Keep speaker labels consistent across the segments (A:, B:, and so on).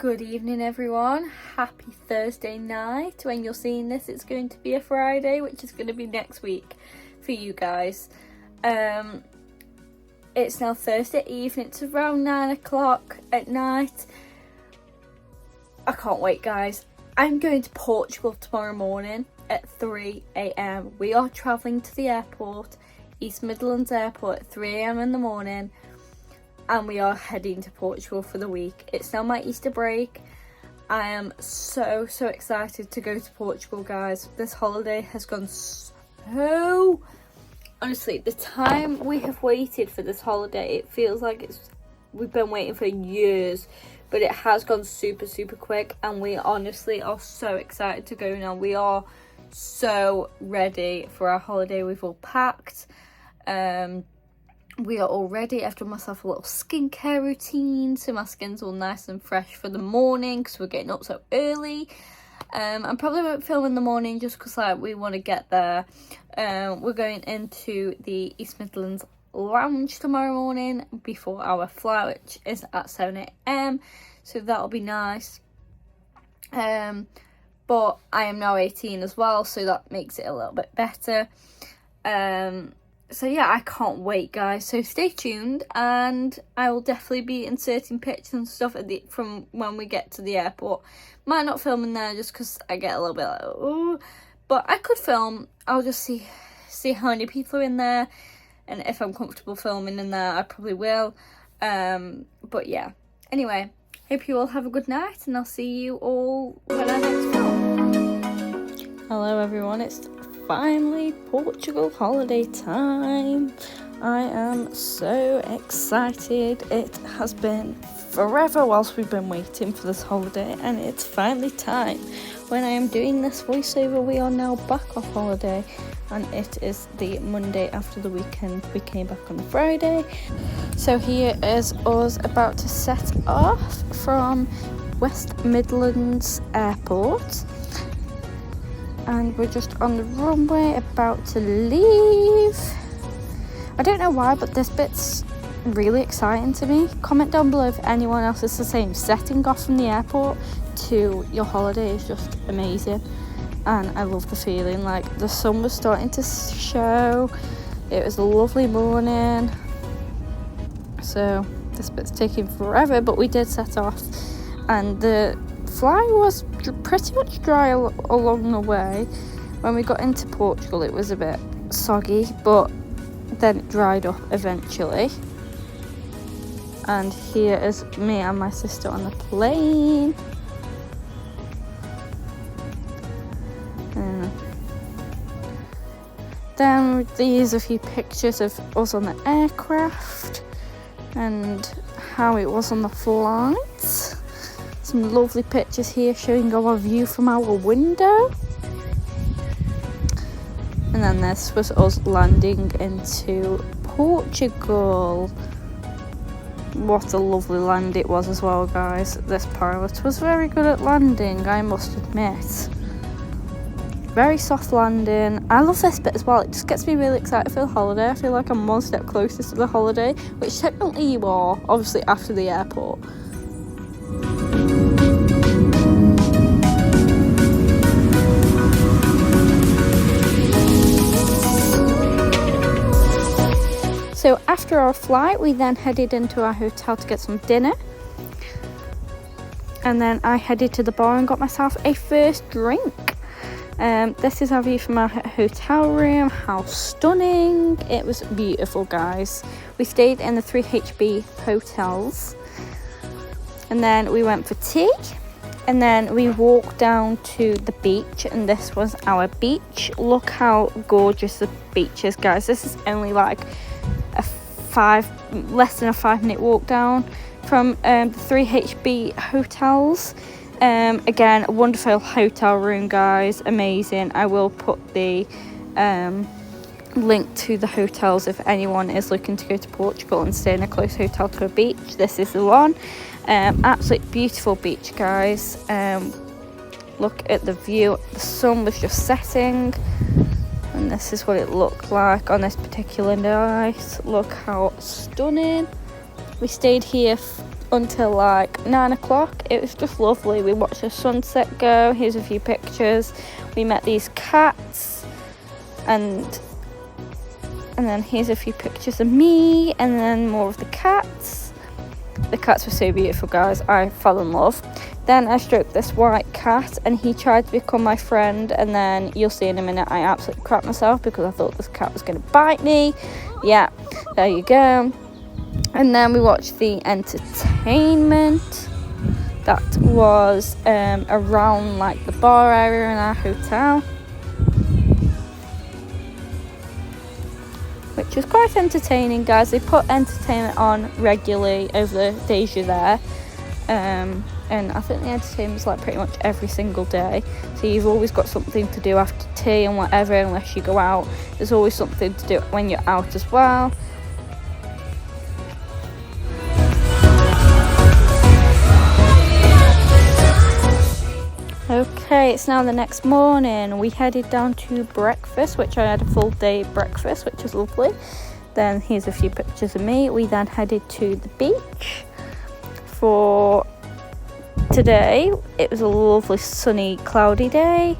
A: Good evening everyone, happy Thursday night. When you're seeing this it's going to be a Friday, which is going to be next week for you guys. It's now Thursday evening, it's around 9 o'clock at night. I can't wait guys. I'm going to Portugal tomorrow morning at 3 AM. We are travelling to the airport, East Midlands Airport at 3 AM in the morning. And we are heading to Portugal for the week. It's now my Easter break. I am so excited to go to Portugal, guys. This holiday has gone so... Honestly, the time we have waited for this holiday, it feels like we've been waiting for years. But it has gone super quick. And we honestly are so excited to go now. We are so ready for our holiday. We've all packed. We are all ready. I've done myself a little skincare routine, so my skin's all nice and fresh for the morning because we're getting up so early. I probably won't film in the morning just because we want to get there. We're going into the East Midlands Lounge tomorrow morning before our flight, which is at 7 AM, so that'll be nice. But I am now 18 as well, so that makes it a little bit better. So yeah, I can't wait guys, so stay tuned and I will definitely be inserting pictures and stuff from when we get to the airport. Might not film in there just because I get a little bit like, oh, but I could film. I'll just see how many people are in there, and if I'm comfortable filming in there I probably will. But yeah, anyway, hope you all have a good night and I'll see you all when I next film. Hello everyone, it's finally Portugal holiday time. I am so excited. It has been forever whilst we've been waiting for this holiday and it's finally time. When I am doing this voiceover, we are now back off holiday and it is the Monday after the weekend. We came back on the Friday. So here is us about to set off from West Midlands Airport. And we're just on the runway about to leave. I don't know why, but this bit's really exciting to me. Comment down below if anyone else is the same. Setting off from the airport to your holiday is just amazing. And I love the feeling. Like, the sun was starting to show. It was a lovely morning. So this bit's taking forever, but we did set off. And the fly was pretty much dry along the way. When we got into Portugal it was a bit soggy, but then it dried up eventually. And here is me and my sister on the plane. Then these are a few pictures of us on the aircraft and how it was on the flight. Some lovely pictures here showing our view from our window. And then this was us landing into Portugal. What a lovely land it was as well, guys. This pilot was very good at landing, I must admit. Very soft landing. I love this bit as well. It just gets me really excited for the holiday. I feel like I'm one step closer to the holiday, which technically you are, obviously after the airport. So after our flight, we then headed into our hotel to get some dinner. And then I headed to the bar and got myself a first drink. This is our view from our hotel room. How stunning. It was beautiful, guys. We stayed in the 3HB hotels. And then we went for tea. And then we walked down to the beach. And this was our beach. Look how gorgeous the beach is, guys. This is only like less than a 5-minute walk down from the 3HB hotels. Again, a wonderful hotel room, guys, amazing. I will put the link to the hotels if anyone is looking to go to Portugal and stay in a close hotel to a beach. This is the one. Absolutely beautiful beach, guys. Look at the view. The sun was just setting. And this is what it looked like on this particular night. Look how stunning. We stayed here until like 9 o'clock. It was just lovely. We watched the sunset go. Here's a few pictures. We met these cats, and then here's a few pictures of me, and then more of the cats. The cats were so beautiful, guys. I fell in love. Then I stroked this white cat, and he tried to become my friend, and then you'll see in a minute I absolutely crapped myself because I thought this cat was going to bite me. Yeah, there you go. And then we watched the entertainment that was around like the bar area in our hotel, which was quite entertaining, guys. They put entertainment on regularly over the days you're there, and I think the entertainment's like pretty much every single day, so you've always got something to do after tea and whatever, unless you go out. There's always something to do when you're out as well. Okay, it's now the next morning. We headed down to breakfast, which I had a full day breakfast, which was lovely. Then here's a few pictures of me. We then headed to the beach for today. It was a lovely sunny cloudy day,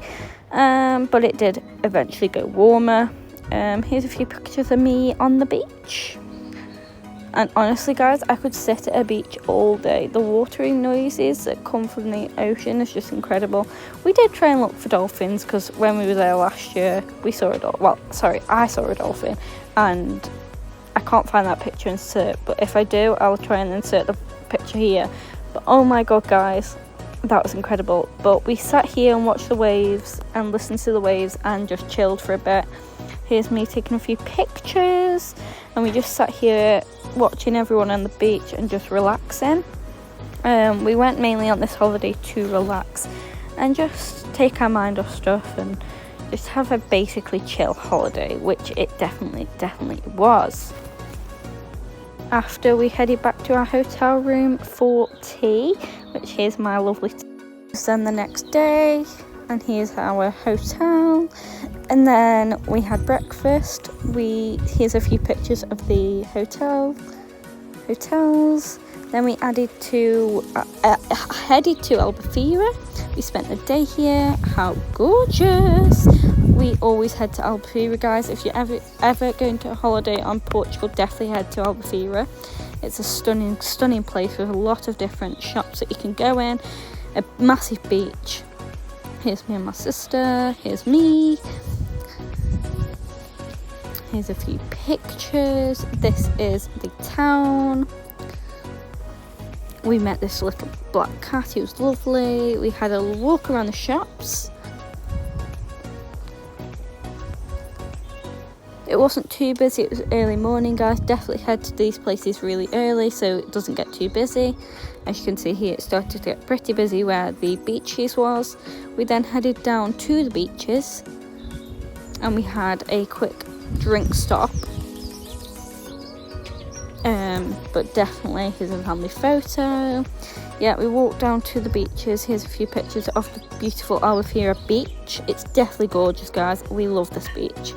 A: but it did eventually go warmer. Here's a few pictures of me on the beach. And honestly, guys, I could sit at a beach all day. The watering noises that come from the ocean is just incredible. We did try and look for dolphins because when we were there last year, we saw a dolphin. Well, sorry, I saw a dolphin, and I can't find that picture insert. But if I do, I'll try and insert the picture here. But oh my god, guys, that was incredible. But we sat here and watched the waves and listened to the waves and just chilled for a bit. Here's me taking a few pictures, and we just sat here watching everyone on the beach and just relaxing. We went mainly on this holiday to relax and just take our mind off stuff and just have a basically chill holiday, which it definitely was. After, we headed back to our hotel room for tea, which here's my lovely tea. Then the next day, and here's our hotel, and then we had breakfast. Here's a few pictures of the hotels. Then we headed to Albufeira. We spent the day here. How gorgeous! We always head to Albufeira, guys. If you're ever going to a holiday on Portugal, definitely head to Albufeira. It's a stunning place with a lot of different shops that you can go in. A massive beach. Here's me and my sister. Here's me. Here's a few pictures. This is the town. We met this little black cat. He was lovely. We had a walk around the shops. It wasn't too busy. It was early morning, guys. Definitely head to these places really early so it doesn't get too busy. As you can see here, it started to get pretty busy where the beaches was. We then headed down to the beaches and we had a quick drink stop. But definitely, here's a family photo. Yeah, we walked down to the beaches. Here's a few pictures of the beautiful Albufeira beach. It's definitely gorgeous, guys. We love this beach.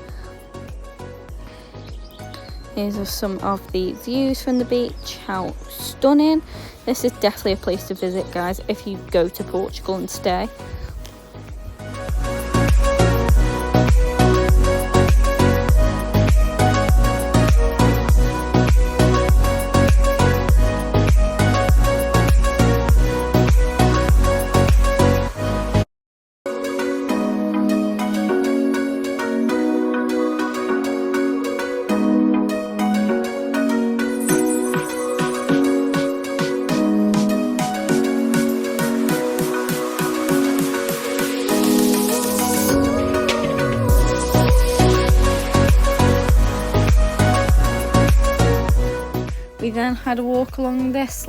A: Here's some of the views from the beach. How stunning. This is definitely a place to visit, guys, if you go to Portugal and stay. We then had a walk along this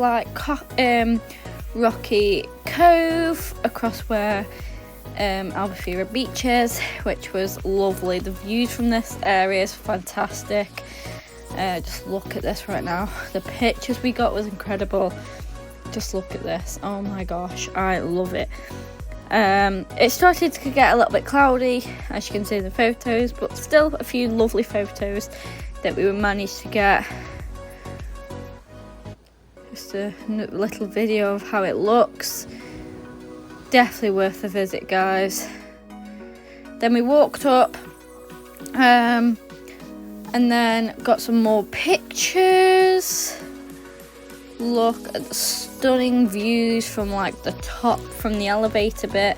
A: rocky cove across where Albufeira beach is, which was lovely. The views from this area is fantastic. Just look at this right now. The pictures we got was incredible. Just look at this. Oh my gosh, I love it. It started to get a little bit cloudy, as you can see in the photos, but still a few lovely photos that we managed to get. Just a little video of how it looks. Definitely worth a visit, guys. Then we walked up and then got some more pictures. Look at the stunning views from like the top, from the elevator bit.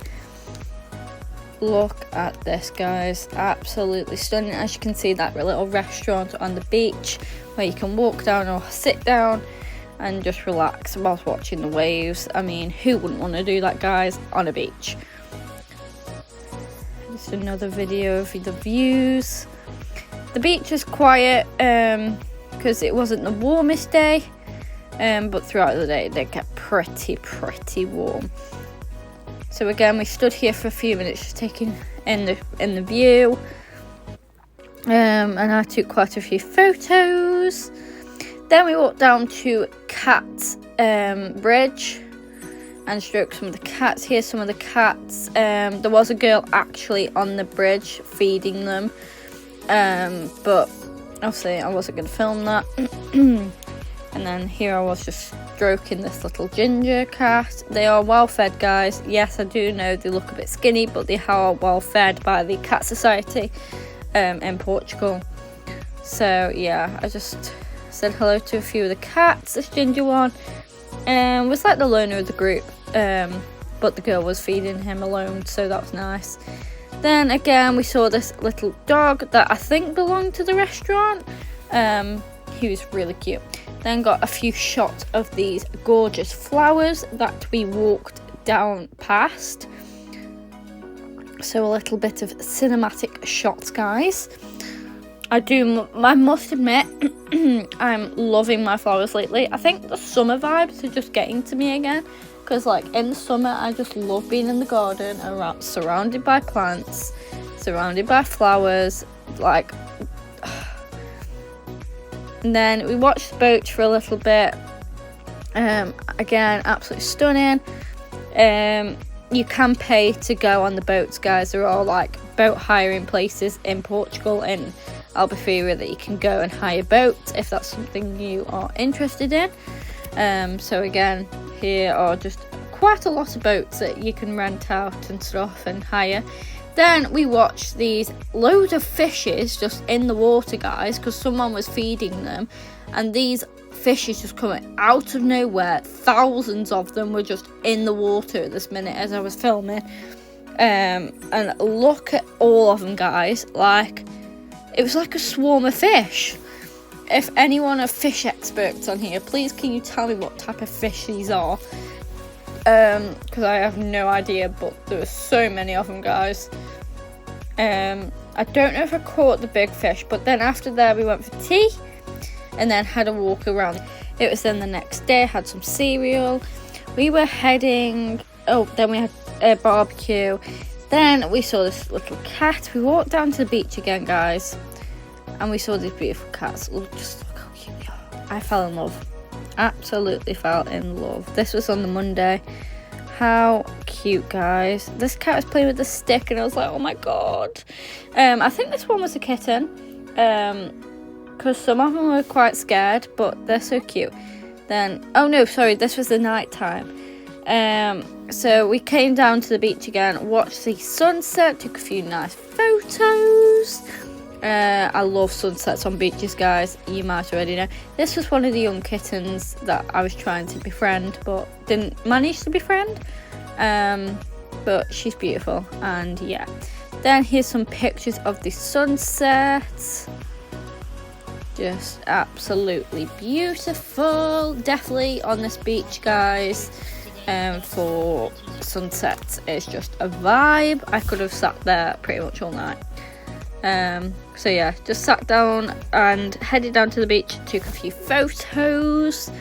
A: Look at this, guys, absolutely stunning. As you can see, that little restaurant on the beach where you can walk down or sit down and just relax whilst watching the waves. I mean, who wouldn't want to do that, guys, on a beach? Just another video of the views. The beach is quiet because it wasn't the warmest day, but throughout the day it did get pretty warm. So again, we stood here for a few minutes just taking in the view, and I took quite a few photos. Then we walked down to Cat Bridge and stroked some of the cats. Here's some of the cats. There was a girl actually on the bridge feeding them, but obviously I wasn't going to film that. And then here I was just stroking this little ginger cat. They are well fed, guys. Yes, I do know they look a bit skinny, but they are well fed by the Cat Society in Portugal. So yeah, I just said hello to a few of the cats. This ginger one was like the loner of the group, but the girl was feeding him alone, so that was nice. Then again, we saw this little dog that I think belonged to the restaurant. He was really cute. Then got a few shots of these gorgeous flowers that we walked down past. So a little bit of cinematic shots, guys. I must admit, I'm loving my flowers lately. I think the summer vibes are just getting to me again. Because like in the summer, I just love being in the garden, around, surrounded by plants, surrounded by flowers, like... And then we watched the boat for a little bit. Again, absolutely stunning. You can pay to go on the boats, guys. There are like boat hiring places in Portugal and Albufeira that you can go and hire boats if that's something you are interested in. So again, here are just quite a lot of boats that you can rent out and stuff and hire. Then we watched these loads of fishes just in the water, guys, because someone was feeding them, and these fishes just coming out of nowhere. Thousands of them were just in the water at this minute as I was filming. And look at all of them, guys. Like, it was like a swarm of fish. If anyone are fish experts on here, please can you tell me what type of fish these are? Because I have no idea, but there were so many of them, guys. I don't know if I caught the big fish, but then after that we went for tea and then had a walk around. It was then the next day, had some cereal. We were heading, then we had a barbecue. Then we saw this little cat. We walked down to the beach again, guys, and we saw these beautiful cats. Just look how cute they are. I fell in love. Absolutely fell in love. This was on the Monday. How cute, guys. This cat was playing with the stick and I was like, oh my god. I think this one was a kitten, because some of them were quite scared, but they're so cute. Then, oh no, sorry, this was the night time. So we came down to the beach again, watched the sunset, took a few nice photos. I love sunsets on beaches, guys. You might already know. This was one of the young kittens that I was trying to befriend, but didn't manage to befriend. But she's beautiful, and yeah. Then here's some pictures of the sunset. Just absolutely beautiful. Definitely on this beach, guys. For sunsets, it's just a vibe. I could have sat there pretty much all night. So yeah, just sat down and headed down to the beach, took a few photos,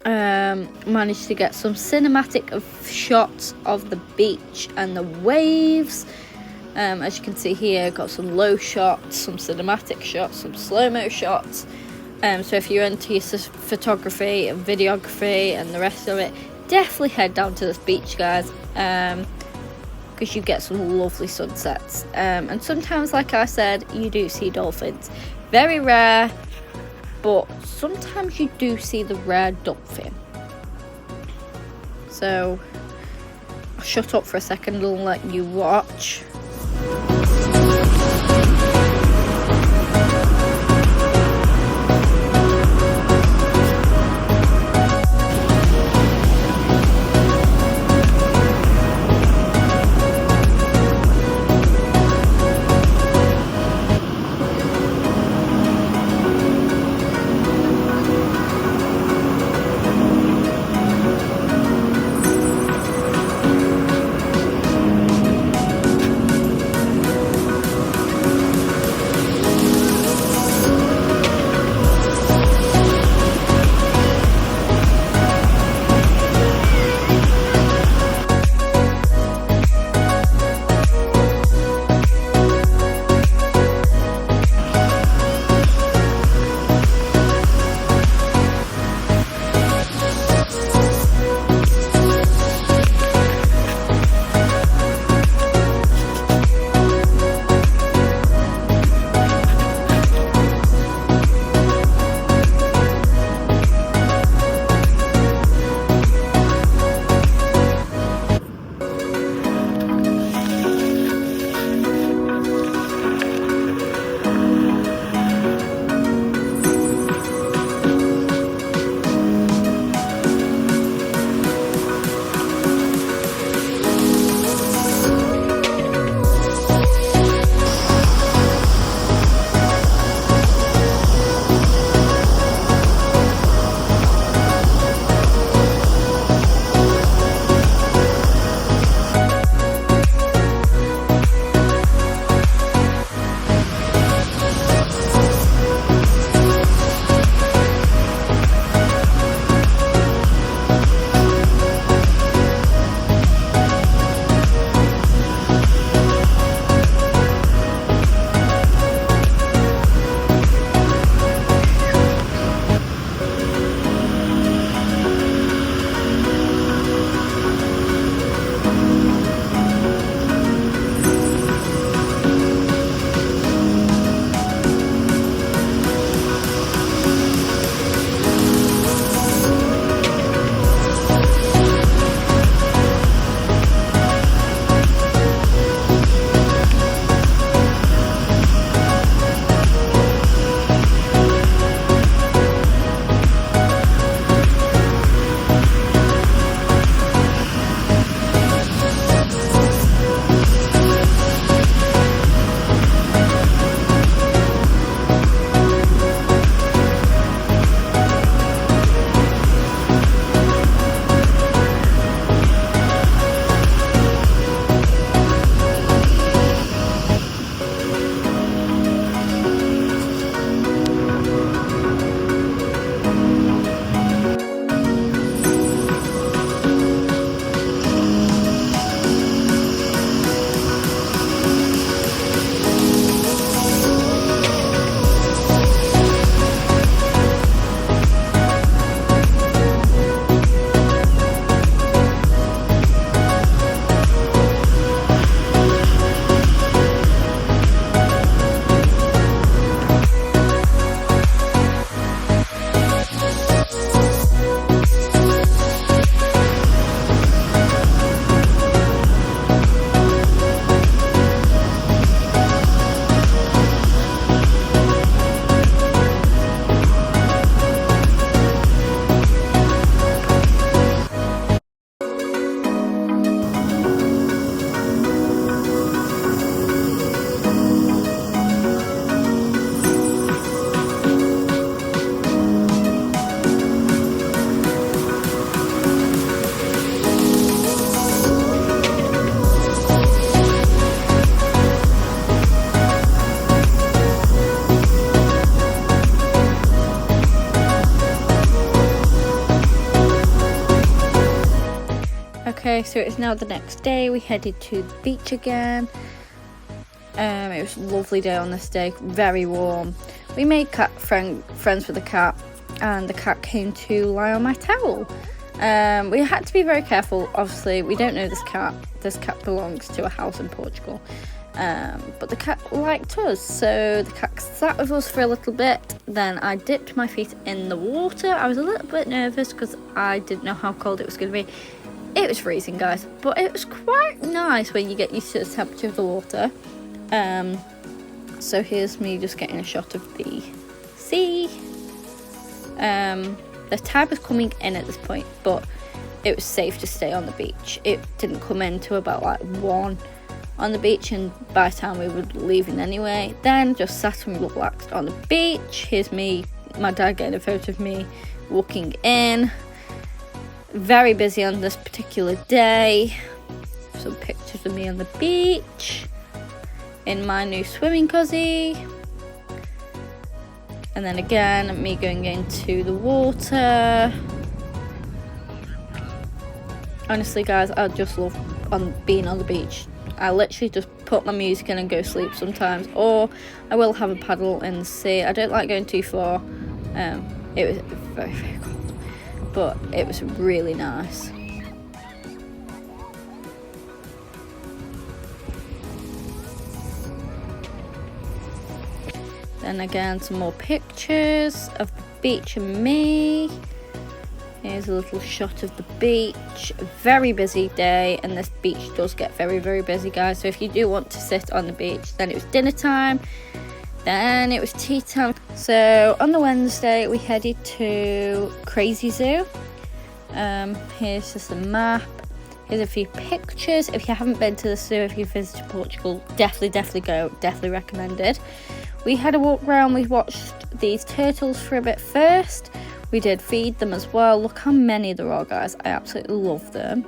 A: managed to get some cinematic shots of the beach and the waves. As you can see here, got some low shots, some cinematic shots, some slow-mo shots. So if you're into your photography and videography and the rest of it, definitely head down to this beach, guys. Because you get some lovely sunsets, and sometimes, like I said, you do see dolphins. Very rare, but sometimes you do see the rare dolphin. So I'll shut up for a second and let you watch. Okay, so it's now the next day. We headed to the beach again. It was a lovely day on this day, very warm. We made friends with the cat, and the cat came to lie on my towel. We had to be very careful. Obviously, we don't know this cat. This cat belongs to a house in Portugal. but the cat liked us, so the cat sat with us for a little bit. Then I dipped my feet in the water. I was a little bit nervous because I didn't know how cold it was going to be. It was freezing, guys, but it was quite nice when you get used to the temperature of the water. So here's me just getting a shot of the sea. The tide was coming in at this point, but it was safe to stay on the beach. It didn't come in till about like 1 on the beach, and by the time we were leaving anyway, then just sat and relaxed on the beach. Here's me, my dad getting a photo of me walking in. Very busy on this particular day. Some pictures of me on the beach in my new swimming cozy. And then again, me going into the water. Honestly, guys, I just love being on the beach. I literally just put my music in and go sleep sometimes, or I will have a paddle in the sea. I don't like going too far. It was very, very cold, but it was really nice. Then again, some more pictures of the beach and me. Here's a little shot of the beach. Very busy day, and this beach does get very, very busy, guys. So if you do want to sit on the beach, then it was dinner time, then it was tea time. So on the Wednesday, we headed to Crazy Zoo. Here's just a map. Here's a few pictures. If you haven't been to the zoo, if you've visited Portugal, definitely go. Definitely recommended. We had a walk around. We watched these turtles for a bit first. We did feed them as well. Look how many there are, guys. I absolutely love them.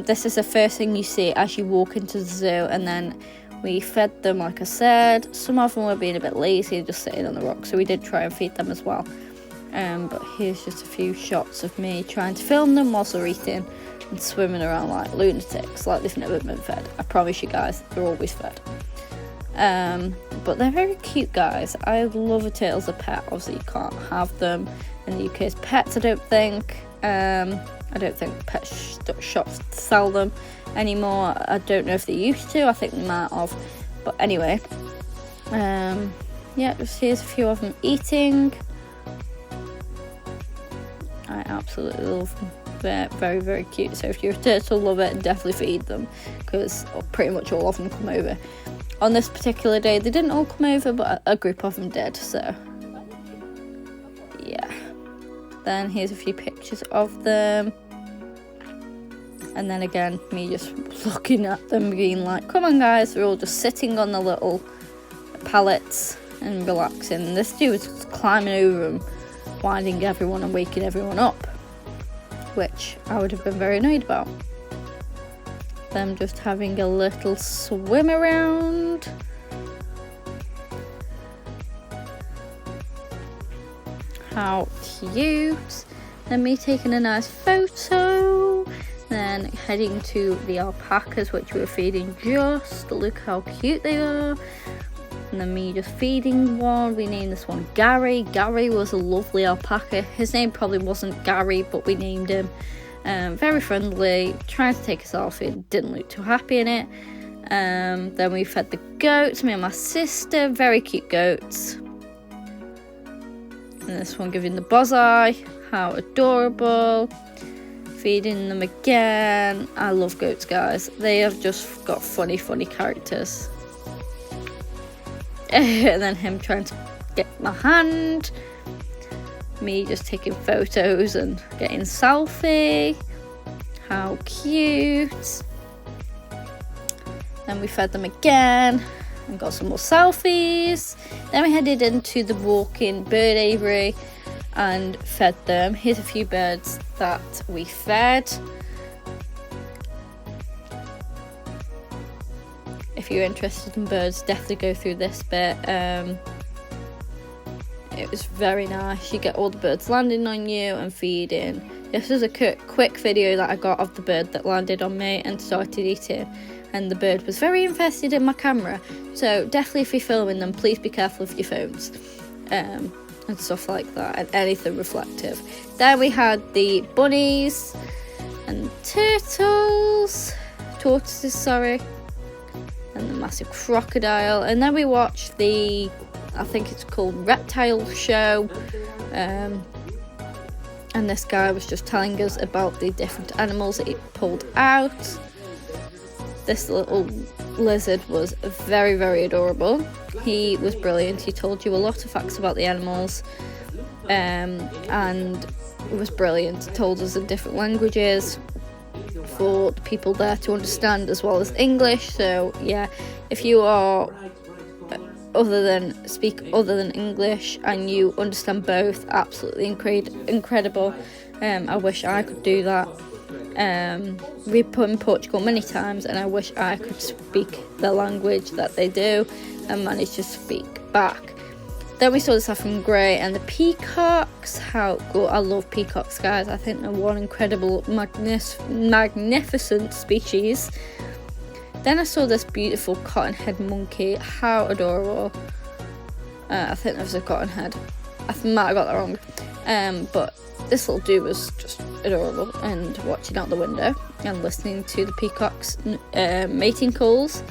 A: This is the first thing you see as you walk into the zoo, and then we fed them, like I said. Some of them were being a bit lazy, just sitting on the rock, so we did try and feed them as well. But here's just a few shots of me trying to film them whilst they're eating and swimming around like lunatics, like they've never been fed. I promise you guys, they're always fed. But they're very cute, guys. I love a turtle as a pet. Obviously you can't have them in the UK as pets, I don't think. I don't think pet shops sell them anymore. I don't know if they used to. I think they might have, but anyway, yeah, just here's a few of them eating. I absolutely love them. They're very, very cute. So if you're a turtle lover, definitely feed them, because pretty much all of them come over. On this particular day, they didn't all come over, but a group of them did, so yeah. Then here's a few pictures of them. And then again, me just looking at them, being like, come on guys. They're all just sitting on the little pallets and relaxing. This dude was climbing over them, winding everyone and waking everyone up, which I would have been very annoyed about. Them just having a little swim around. How cute. Then me taking a nice photo. Then heading to the alpacas, which we were feeding just. Look how cute they are. And then me just feeding one. We named this one Gary. Gary was a lovely alpaca. His name probably wasn't Gary, but we named him. Very friendly, trying to take a selfie, didn't look too happy in it. Then we fed the goats, me and my sister, very cute goats. And this one giving the buzz eye, how adorable. Feeding them again. I love goats, guys. They have just got funny characters. And then him trying to get my hand. Me just taking photos and getting selfie. How cute. Then we fed them again and got some more selfies. Then we headed into the walk-in bird aviary and fed them. Here's a few birds that we fed. If you're interested in birds, definitely go through this bit. It was very nice. You get all the birds landing on you and feeding. This is a quick video that I got of the bird that landed on me and started eating. And the bird was very invested in my camera. So definitely if you're filming them, please be careful with your phones. And stuff like that. And anything reflective. Then we had the bunnies and tortoises, sorry. and the massive crocodile. And then we watched the, I think it's called Reptile Show, and this guy was just telling us about the different animals that he pulled out. This little lizard was very, very adorable. He was brilliant. He told you a lot of facts about the animals, and it was brilliant. He told us in different languages for the people there to understand, as well as English. So yeah, if you are other than English and you understand both, absolutely incredible. I wish I could do that. We've been in Portugal many times, and I wish I could speak the language that they do and manage to speak back. Then we saw the saffron grey and the peacocks. How good! I love peacocks, guys. I think they're one incredible, magnificent species. Then I saw this beautiful cottonhead monkey. How adorable! I think that was a cottonhead. I might have got that wrong. But this little dude was just adorable, and watching out the window and listening to the peacocks' mating calls.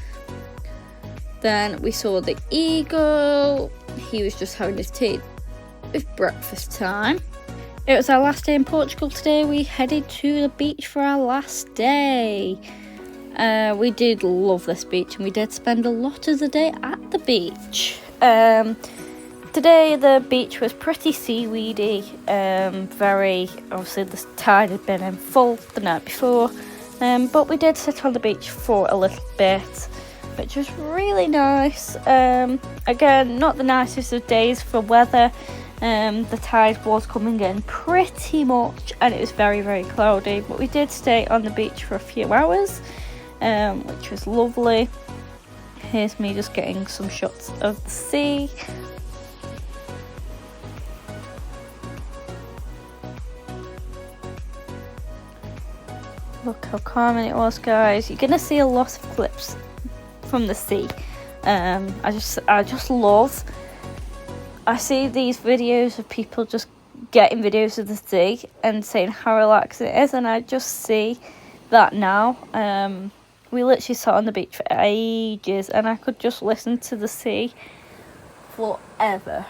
A: Then we saw the eagle. He was just having his tea. It was breakfast time. It was our last day in Portugal today. We headed to the beach for our last day. We did love this beach, and we did spend a lot of the day at the beach. Today the beach was pretty seaweedy, very, obviously the tide had been in full the night before, but we did sit on the beach for a little bit, which was really nice. Again, not the nicest of days for weather. The tide was coming in pretty much, and it was very, very cloudy, but we did stay on the beach for a few hours, which was lovely. Here's me just getting some shots of the sea. Look how calming it was, guys. You're gonna see a lot of clips from the sea. I just love. I see these videos of people just getting videos of the sea and saying how relaxing it is, and I just see that now. We literally sat on the beach for ages, and I could just listen to the sea forever.